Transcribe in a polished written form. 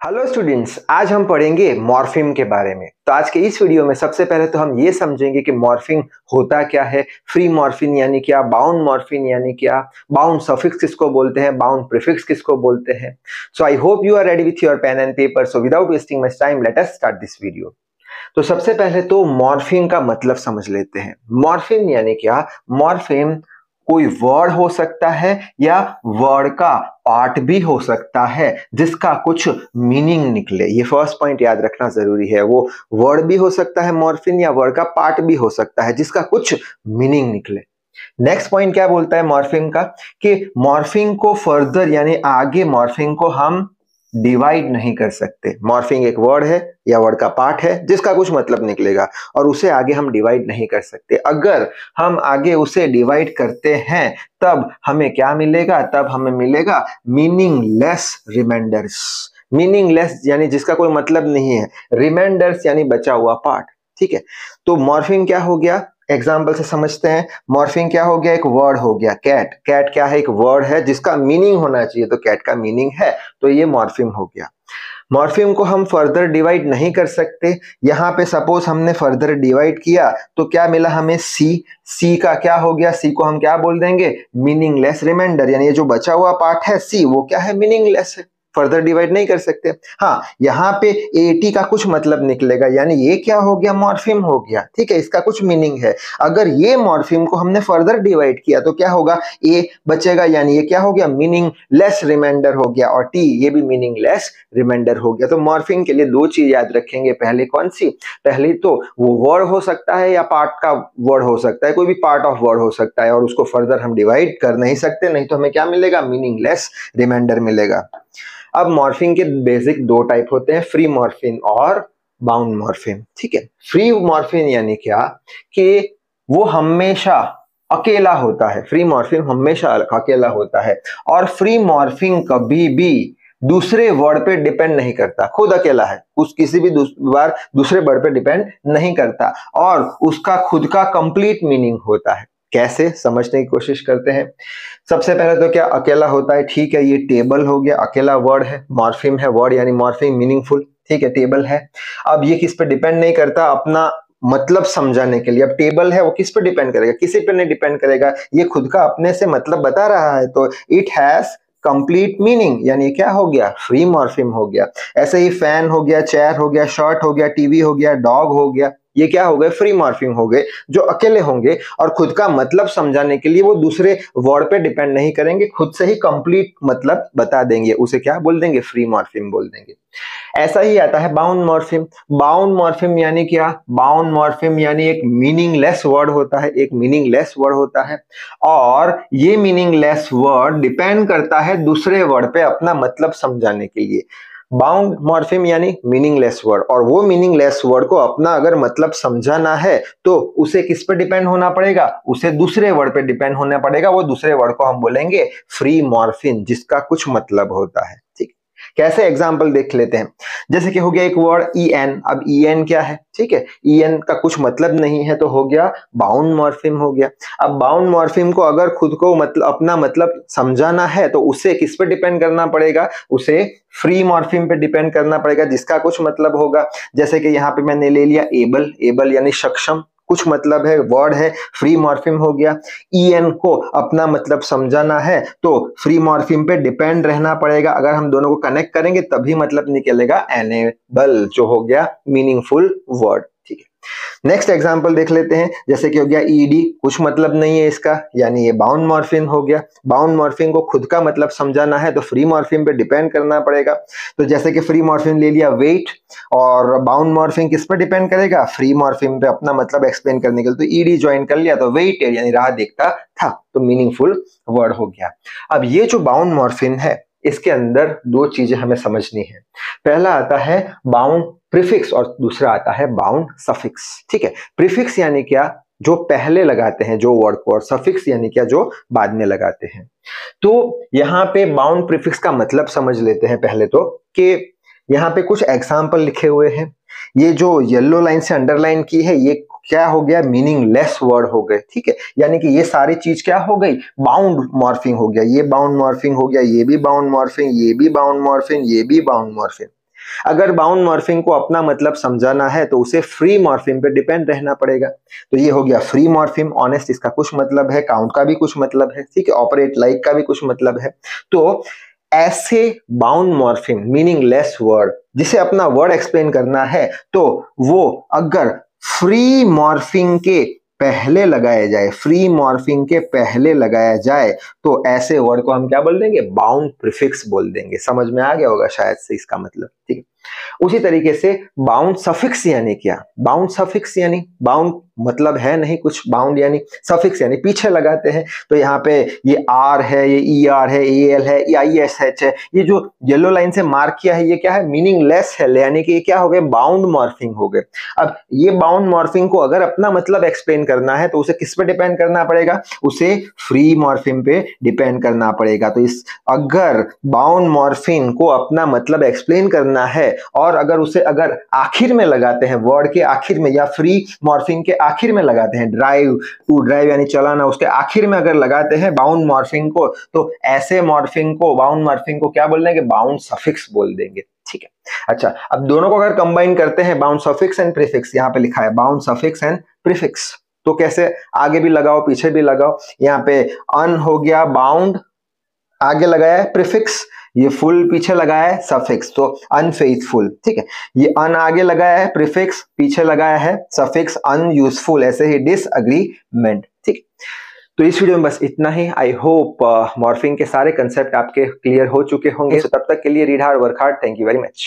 Hello students, आज हम पढ़ेंगे मॉर्फिम के बारे में। तो आज के इस वीडियो में सबसे पहले तो हम ये समझेंगे कि मॉर्फिम होता क्या है, फ्री मॉर्फिम यानी क्या, बाउंड मॉर्फिम यानी क्या, बाउंड सफिक्स किसको बोलते हैं, बाउंड प्रीफिक्स किसको बोलते हैं। So I hope you are ready with your pen and paper. So without wasting much time let us start this video. तो सबसे पहले तो मॉर्फिम का मतलब समझ लेते हैं। मॉर्फिम यानी क्या? मॉर्फिम कोई वर्ड हो सकता है या वर्ड का पार्ट भी हो सकता है जिसका कुछ मीनिंग निकले। ये फर्स्ट पॉइंट याद रखना जरूरी है। वो वर्ड भी हो सकता है मॉर्फिम, या वर्ड का पार्ट भी हो सकता है जिसका कुछ मीनिंग निकले। नेक्स्ट पॉइंट क्या बोलता है मॉर्फिम का, कि मॉर्फिम को फर्दर यानी आगे मॉर्फिम को हम डिवाइड नहीं कर सकते। मॉर्फिंग एक वर्ड है या वर्ड का पार्ट है जिसका कुछ मतलब निकलेगा और उसे आगे हम डिवाइड नहीं कर सकते। अगर हम आगे उसे डिवाइड करते हैं तब हमें क्या मिलेगा? तब हमें मिलेगा मीनिंगलेस रिमाइंडर्स। मीनिंगलेस यानी जिसका कोई मतलब नहीं है, रिमाइंडर्स यानी बचा हुआ पार्ट। ठीक है, तो मॉर्फिम क्या हो गया, एग्जाम्पल से समझते हैं। मॉर्फिम क्या हो गया? एक वर्ड हो गया कैट। कैट क्या है? एक वर्ड है जिसका मीनिंग होना चाहिए, तो कैट का मीनिंग है, तो ये मॉर्फिम हो गया। मॉर्फिम को हम फर्दर डिवाइड नहीं कर सकते। यहाँ पे सपोज हमने फर्दर डिवाइड किया तो क्या मिला हमें? सी। सी का क्या हो गया? सी को हम क्या बोल देंगे? Meaningless reminder. यानी ये जो बचा हुआ पार्ट है सी, वो क्या है? मीनिंगलेस है, फर्दर डिवाइड नहीं कर सकते। हाँ, यहाँ पे एटी का कुछ मतलब निकलेगा, यानी ये क्या हो गया? मॉर्फिम हो गया। ठीक है, इसका कुछ मीनिंग है। अगर ये मॉर्फिम को हमने फर्दर डिवाइड किया तो क्या होगा? ए बचेगा, यानी ये क्या हो गया? मीनिंगलेस रिमाइंडर हो गया। और टी, ये भी मीनिंगलेस रिमाइंडर हो गया। तो मॉर्फिम के लिए दो चीज याद रखेंगे। पहले कौन सी? पहले तो वो वर्ड हो सकता है या पार्ट का वर्ड हो सकता है, कोई भी पार्ट ऑफ वर्ड हो सकता है और उसको फर्दर हम डिवाइड कर नहीं सकते, नहीं तो हमें क्या मिलेगा? मीनिंगलेस रिमाइंडर मिलेगा। अब मॉर्फिम के बेसिक दो टाइप होते हैं, फ्री मॉर्फिम और बाउंड मॉर्फिम। ठीक है, फ्री मॉर्फिम यानी क्या, कि वो हमेशा अकेला होता है। फ्री मॉर्फिम हमेशा अकेला होता है और फ्री मॉर्फिम कभी भी दूसरे वर्ड पे डिपेंड नहीं करता, खुद अकेला है, उस किसी भी बार दूसरे वर्ड पे डिपेंड नहीं करता और उसका खुद का कंप्लीट मीनिंग होता है। कैसे, समझने की कोशिश करते हैं। सबसे पहले तो क्या अकेला होता है? ठीक है, ये टेबल हो गया, अकेला वर्ड है, मॉर्फिम है, वर्ड यानी मॉर्फिम मीनिंगफुल। ठीक है, टेबल है। अब ये किस पे डिपेंड नहीं करता अपना मतलब समझाने के लिए। अब टेबल है, वो किस पे डिपेंड करेगा? किसी पे नहीं डिपेंड करेगा, ये खुद का अपने से मतलब बता रहा है, तो इट हैज कंप्लीट मीनिंग, यानी क्या हो गया? फ्री मॉर्फिम हो गया। ऐसे ही फैन हो गया, चेयर हो गया, शर्ट हो गया, टीवी हो गया, डॉग हो गया, ये क्या हो गए? फ्री मॉर्फिम हो गए, जो अकेले होंगे और खुद का मतलब समझाने के लिए वो दूसरे वर्ड पे डिपेंड नहीं करेंगे, खुद से ही कंप्लीट मतलब बता देंगे, उसे क्या बोल देंगे? फ्री मॉर्फिम बोल देंगे। ऐसा ही आता है बाउंड मॉर्फिम। बाउंड मॉर्फिम यानी क्या? बाउंड मॉर्फिम यानी एक मीनिंगलेस वर्ड होता है, एक मीनिंगलेस वर्ड होता है और ये मीनिंगलेस वर्ड डिपेंड करता है दूसरे वर्ड पे अपना मतलब समझाने के लिए। बाउंड मॉर्फिम यानी मीनिंगलेस वर्ड, और वो मीनिंगलेस वर्ड को अपना अगर मतलब समझाना है तो उसे किस पे डिपेंड होना पड़ेगा? उसे दूसरे वर्ड पे डिपेंड होना पड़ेगा। वो दूसरे वर्ड को हम बोलेंगे फ्री मॉर्फिम, जिसका कुछ मतलब होता है। ठीक, कैसे एग्जाम्पल देख लेते हैं। जैसे कि हो गया एक वर्ड en। अब en क्या है? ठीक है, en का कुछ मतलब नहीं है, तो हो गया बाउंड मॉर्फिम हो गया। अब बाउंड मॉर्फिम को अगर खुद को मतलब अपना मतलब समझाना है तो उसे किस पे डिपेंड करना पड़ेगा? उसे फ्री मॉर्फिम पे डिपेंड करना पड़ेगा, जिसका कुछ मतलब होगा। जैसे कि यहाँ पे मैंने ले लिया एबल। एबल यानी सक्षम, कुछ मतलब है, वर्ड है, फ्री मॉर्फिम हो गया। en को अपना मतलब समझाना है तो फ्री मॉर्फिम पे डिपेंड रहना पड़ेगा। अगर हम दोनों को कनेक्ट करेंगे तभी मतलब निकलेगा एनेबल, जो हो गया मीनिंगफुल वर्ड। ठीक है, नेक्स्ट एग्जांपल देख लेते हैं। जैसे कि हो गया ईडी, कुछ मतलब नहीं है इसका, यानी ये बाउंड मॉर्फिम हो गया। बाउंड मॉर्फिम को खुद का मतलब समझाना है तो फ्री मॉर्फिम पे डिपेंड करना पड़ेगा। तो जैसे कि फ्री मॉर्फिम ले लिया वेट, और बाउंड मॉर्फिम किस पर डिपेंड करेगा? फ्री मॉर्फिम पे अपना मतलब एक्सप्लेन करने के लिए। तो ईडी ज्वाइन कर लिया तो वेटेड यानी राह देखता था, तो मीनिंगफुल वर्ड हो गया। अब ये जो बाउंड मॉर्फिम है इसके अंदर दो चीजें हमें समझनी है। पहला आता है बाउंड प्रीफिक्स और दूसरा आता है बाउंड सफिक्स। ठीक है, प्रीफिक्स यानी क्या? जो पहले लगाते हैं जो वर्ड को, और सफिक्स यानी क्या? जो बाद में लगाते हैं। तो यहाँ पे बाउंड प्रीफिक्स का मतलब समझ लेते हैं पहले तो, कि यहाँ पे कुछ एग्जाम्पल लिखे हुए हैं। ये जो येलो लाइन से अंडरलाइन की है ये क्या हो गया? मीनिंगलेस वर्ड हो गए। ठीक है, यानी कि ये सारी चीज क्या हो गई? बाउंड मॉर्फिंग हो गया। ये बाउंड मॉर्फिंग हो गया, ये भी बाउंड मॉर्फिंग, ये भी बाउंड मॉर्फिंग, ये भी बाउंड मॉर्फिंग। अगर बाउंड मॉर्फिम को अपना मतलब समझाना है तो उसे फ्री मॉर्फिम पे डिपेंड रहना पड़ेगा। तो ये हो गया फ्री मॉर्फिम। ऑनेस्ट इसका कुछ मतलब है, काउंट का भी कुछ मतलब है, ठीक है, ऑपरेट लाइक का भी कुछ मतलब है। तो ऐसे बाउंड मॉर्फिम मीनिंगलेस वर्ड जिसे अपना वर्ड एक्सप्लेन करना है, तो वो अगर फ्री मॉर्फिम के पहले लगाया जाए, फ्री मॉर्फिम के पहले लगाया जाए, तो ऐसे वर्ड को हम क्या बोल देंगे? बाउंड प्रीफिक्स बोल देंगे। समझ में आ गया होगा शायद से इसका मतलब, ठीक है। उसी तरीके से बाउंड सफिक्स यानी क्या? बाउंड सफिक्स यानी बाउंड मतलब है नहीं कुछ, बाउंड यानी सफिक्स यानी पीछे लगाते हैं। तो यहाँ पे ये आर है, ये ई आर है, ए एल है, आई एस एच है, ये जो येलो लाइन से मार्क किया है ये क्या है? मीनिंगलेस है, यानी कि ये क्या हो गए? बाउंड मॉर्फिंग हो गए। अब ये बाउंड मॉर्फिंग को अगर अपना मतलब एक्सप्लेन करना है तो उसे किस पे डिपेंड करना पड़ेगा? उसे फ्री मॉर्फिम पे डिपेंड करना पड़ेगा। तो इस अगर बाउंड मॉर्फिम को अपना मतलब एक्सप्लेन करना है और अगर उसे अगर आखिर में लगाते हैं, वर्ड के आखिर में या फ्री मॉर्फिम के आखिर में लगाते हैं, ड्राइव, टू ड्राइव यानी चलाना, उसके आखिर में अगर लगाते हैं बाउंड मॉर्फिम को, तो ऐसे मॉर्फिम को, बाउंड मॉर्फिम को क्या बोल देंगे? बाउंड सफिक्स बोल देंगे, ठीक है। अच्छा, अब दोनों को अगर कंबाइन करते हैं, बाउंड सफिक्स एंड प्रीफिक्स, यहाँ पे लिखा है बाउंड सफिक्स एंड प्रीफिक्स, तो कैसे? आगे भी लगाओ पीछे भी लगाओ। यहाँ पे अन हो गया बाउंड, आगे लगाया है प्रीफिक्स, ये फुल पीछे लगाया है सफिक्स, तो अनफेथफुल, ठीक है। ये अन आगे लगाया है प्रीफिक्स, पीछे लगाया है सफिक्स अनयूजफुल, ऐसे ही डिसएग्रीमेंट, ठीक। तो इस वीडियो में बस इतना ही। आई होप मॉर्फिंग के सारे कंसेप्ट आपके क्लियर हो चुके होंगे। तो तब तक के लिए read hard work hard. Thank you very much.